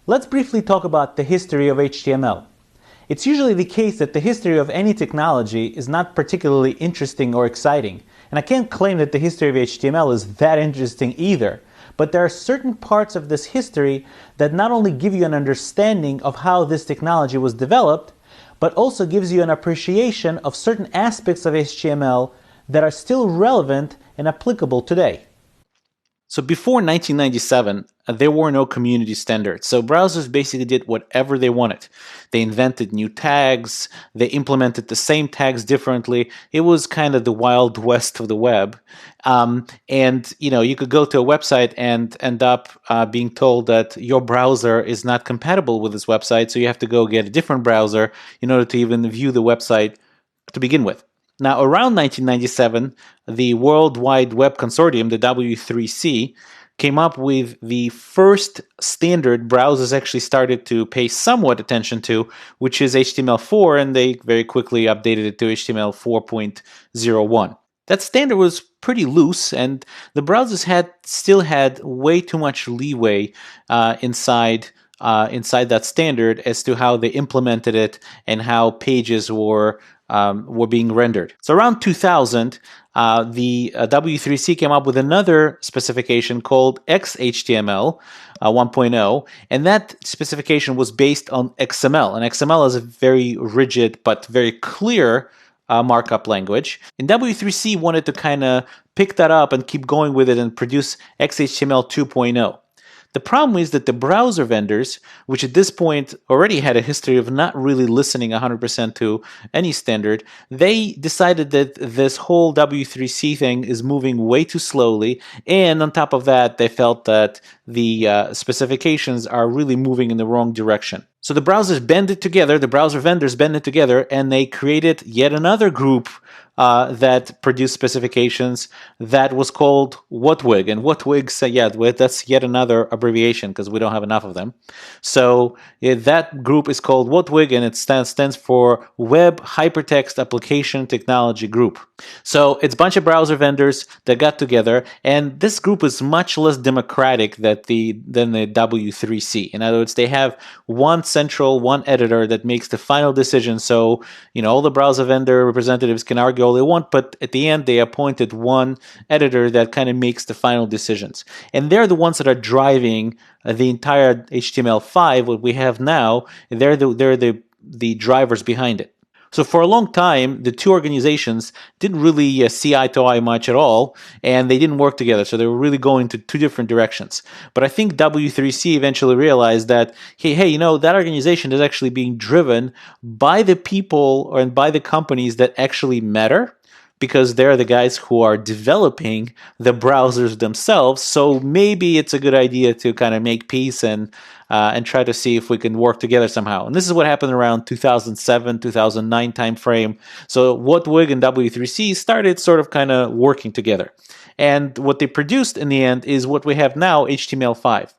Let's briefly talk about the history of HTML. It's usually the case that the history of any technology is not particularly interesting or exciting, and I can't claim that the history of HTML is that interesting either, but there are certain parts of this history that not only give you an understanding of how this technology was developed, but also gives you an appreciation of certain aspects of HTML that are still relevant and applicable today. So before 1997, there were no community standards. So browsers basically did whatever they wanted. They invented new tags. They implemented the same tags differently. It was kind of the wild west of the web. And you could go to a website and end up being told that your browser is not compatible with this website, so you have to go get a different browser in order to even view the website to begin with. Now, around 1997, the Worldwide Web Consortium, the W3C, came up with the first standard browsers actually started to pay somewhat attention to, which is HTML4, and they very quickly updated it to HTML 4.01. That standard was pretty loose, and the browsers still had way too much leeway inside that standard as to how they implemented it and how pages were being rendered. So around 2000, the W3C came up with another specification called XHTML 1.0, and that specification was based on XML. And XML is a very rigid but very clear markup language. And W3C wanted to kind of pick that up and keep going with it and produce XHTML 2.0. The problem is that the browser vendors, which at this point already had a history of not really listening 100% to any standard, they decided that this whole W3C thing is moving way too slowly, and on top of that, they felt that the specifications are really moving in the wrong direction. So the browsers banded together, the browser vendors banded together, and they created yet another group that produced specifications that was called WHATWG. And WHATWG, that's yet another abbreviation because we don't have enough of them. So that group is called WHATWG, and it stands for Web Hypertext Application Technology Group. So it's a bunch of browser vendors that got together, and this group is much less democratic than the W3C. In other words, they have one editor that makes the final decision. So, all the browser vendor representatives can argue all they want, but at the end, they appointed one editor that kind of makes the final decisions. And they're the ones that are driving the entire HTML5, what we have now. They're the drivers behind it. So for a long time, the two organizations didn't really see eye to eye much at all, and they didn't work together. So they were really going to two different directions. But I think W3C eventually realized that, hey, that organization is actually being driven by the people and by the companies that actually matter, because they're the guys who are developing the browsers themselves. So maybe it's a good idea to kind of make peace and try to see if we can work together somehow. And this is what happened around 2007, 2009 timeframe. So WHATWG and W3C started sort of kind of working together. And what they produced in the end is what we have now, HTML5.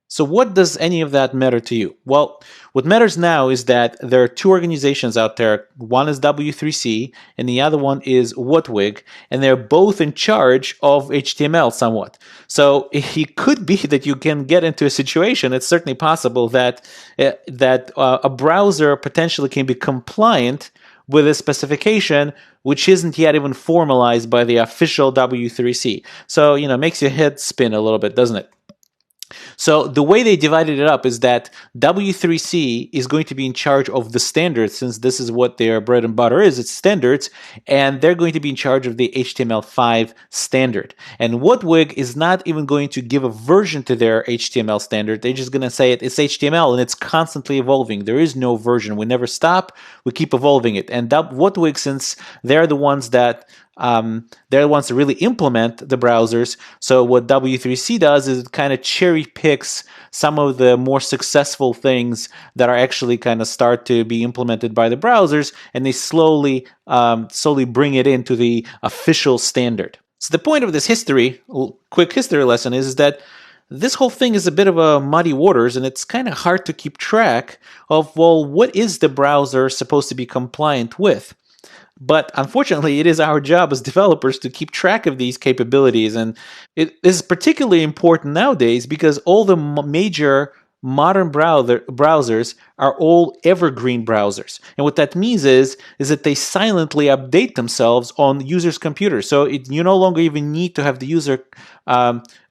So what does any of that matter to you? Well, what matters now is that there are two organizations out there. One is W3C and the other one is WHATWG, and they're both in charge of HTML somewhat. So it could be that you can get into a situation, it's certainly possible that a browser potentially can be compliant with a specification which isn't yet even formalized by the official W3C. So, it makes your head spin a little bit, doesn't it? So the way they divided it up is that W3C is going to be in charge of the standards, since this is what their bread and butter is, it's standards, and they're going to be in charge of the HTML5 standard. And WHATWG is not even going to give a version to their HTML standard. They're just going to say it's HTML and it's constantly evolving. There is no version. We never stop. We keep evolving it. And WHATWG, since they're the ones that really implement the browsers. So what W3C does is it kind of cherry picks some of the more successful things that are actually kind of start to be implemented by the browsers, and they slowly bring it into the official standard. So the point of this quick history lesson is that this whole thing is a bit of a muddy waters, and it's kind of hard to keep track of, well, what is the browser supposed to be compliant with? But unfortunately, it is our job as developers to keep track of these capabilities. And it is particularly important nowadays because all the major modern browsers are all evergreen browsers. And what that means is that they silently update themselves on users' computers. So you no longer even need to have the user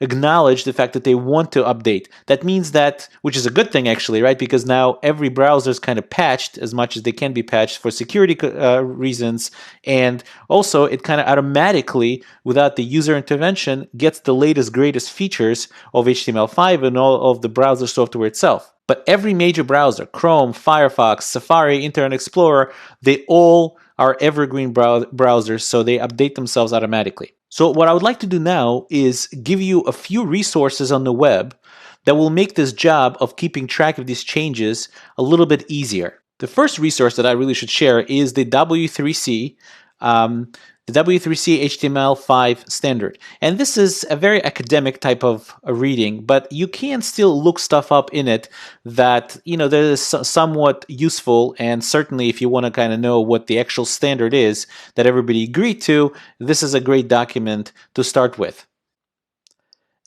acknowledge the fact that they want to update. That means that, which is a good thing actually, right? Because now every browser is kind of patched as much as they can be patched for security reasons. And also it kind of automatically, without the user intervention, gets the latest, greatest features of HTML5 and all of the browser software itself. But every major browser, Chrome, Firefox, Safari, Internet Explorer, they all are evergreen browsers, so they update themselves automatically. So what I would like to do now is give you a few resources on the web that will make this job of keeping track of these changes a little bit easier. The first resource that I really should share is the W3C, the W3C HTML5 standard. And this is a very academic type of a reading, but you can still look stuff up in it that, that is somewhat useful. And certainly if you want to kind of know what the actual standard is that everybody agreed to, this is a great document to start with.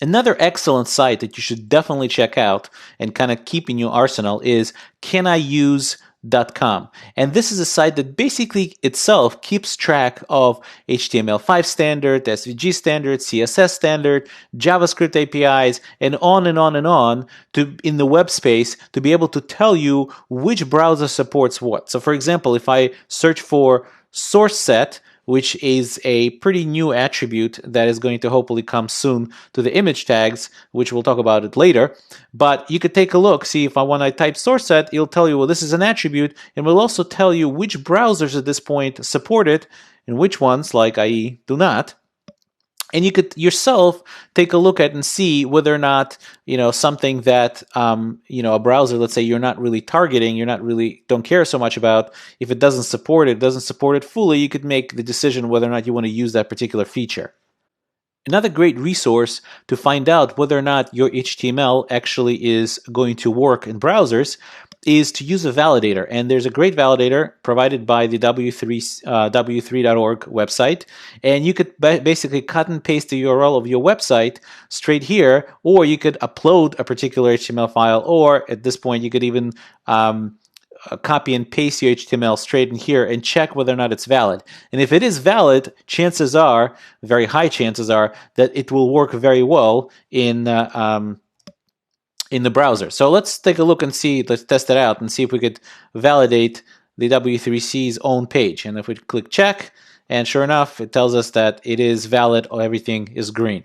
Another excellent site that you should definitely check out and kind of keep in your arsenal is caniuse.com. And this is a site that basically itself keeps track of HTML5 standard, SVG standard, CSS standard, JavaScript APIs, and on and on and on in the web space to be able to tell you which browser supports what. So for example, if I search for source set, which is a pretty new attribute that is going to hopefully come soon to the image tags, which we'll talk about it later. But you could take a look, see if I want to type source set, it'll tell you, well, this is an attribute, and will also tell you which browsers at this point support it and which ones, like IE, do not. And you could yourself take a look at and see whether or not, something that, a browser, let's say you're not really targeting, don't care so much about, if it doesn't support it fully, you could make the decision whether or not you want to use that particular feature. Another great resource to find out whether or not your HTML actually is going to work in browsers is to use a validator. And there's a great validator provided by the w3.org website. And you could basically cut and paste the URL of your website straight here, or you could upload a particular HTML file, or at this point you could even copy and paste your HTML straight in here and check whether or not it's valid. And if it is valid, chances are, very high chances are, that it will work very well in the browser. So let's take a look and see, let's test it out and see if we could validate the W3C's own page. And if we click check, and sure enough, it tells us that it is valid or everything is green.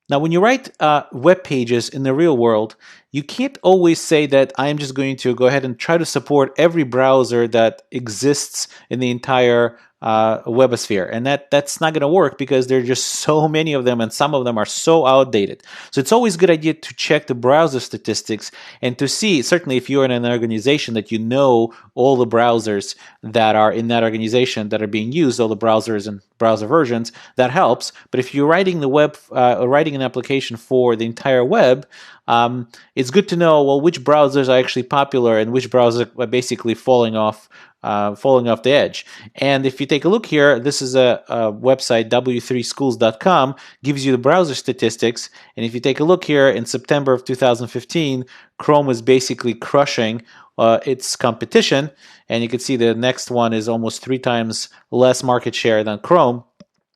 Now, when you write web pages in the real world, you can't always say that I'm just going to go ahead and try to support every browser that exists in the entire webosphere. And that's not going to work because there are just so many of them, and some of them are so outdated. So it's always a good idea to check the browser statistics and to see, certainly if you're in an organization that you know all the browsers that are in that organization that are being used, all the browsers and browser versions, that helps. But if you're writing the web, writing an application for the entire web, it's good to know, well, which browsers are actually popular and which browsers are basically falling off the edge. And if you take a look here, this is a website, w3schools.com, gives you the browser statistics. And if you take a look here, in September of 2015, Chrome was basically crushing its competition. And you can see the next one is almost 3 times less market share than Chrome.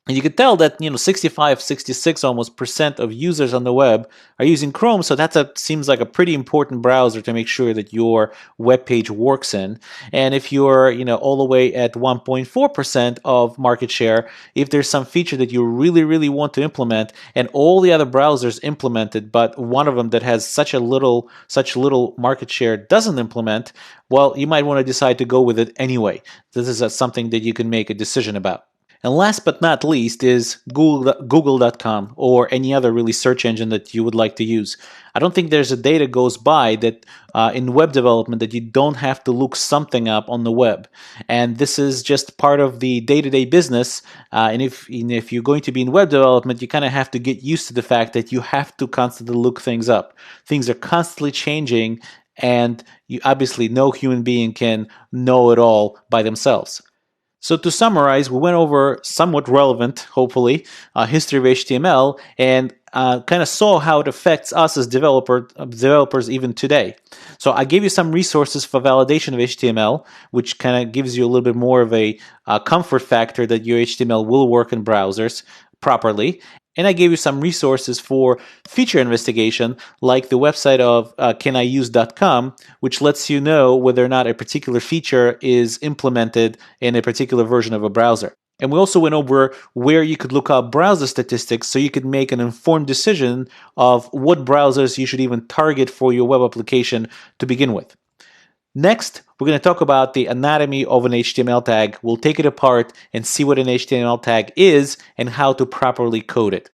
And you can tell that 65, 66 almost % of users on the web are using Chrome, so that seems like a pretty important browser to make sure that your web page works in. And if you're all the way at 1.4% of market share, if there's some feature that you really, really want to implement, and all the other browsers implement it, but one of them that has such little market share doesn't implement, well, you might want to decide to go with it anyway. This is something that you can make a decision about. And last but not least is Google.com or any other really search engine that you would like to use. I don't think there's a day that goes by that in web development that you don't have to look something up on the web. And this is just part of the day-to-day business. And if you're going to be in web development, you kind of have to get used to the fact that you have to constantly look things up. Things are constantly changing, and obviously no human being can know it all by themselves. So to summarize, we went over somewhat relevant, hopefully, history of HTML and kind of saw how it affects us as developers even today. So I gave you some resources for validation of HTML, which kind of gives you a little bit more of a comfort factor that your HTML will work in browsers properly. And I gave you some resources for feature investigation, like the website of caniuse.com, which lets you know whether or not a particular feature is implemented in a particular version of a browser. And we also went over where you could look up browser statistics so you could make an informed decision of what browsers you should even target for your web application to begin with. Next, we're going to talk about the anatomy of an HTML tag. We'll take it apart and see what an HTML tag is and how to properly code it.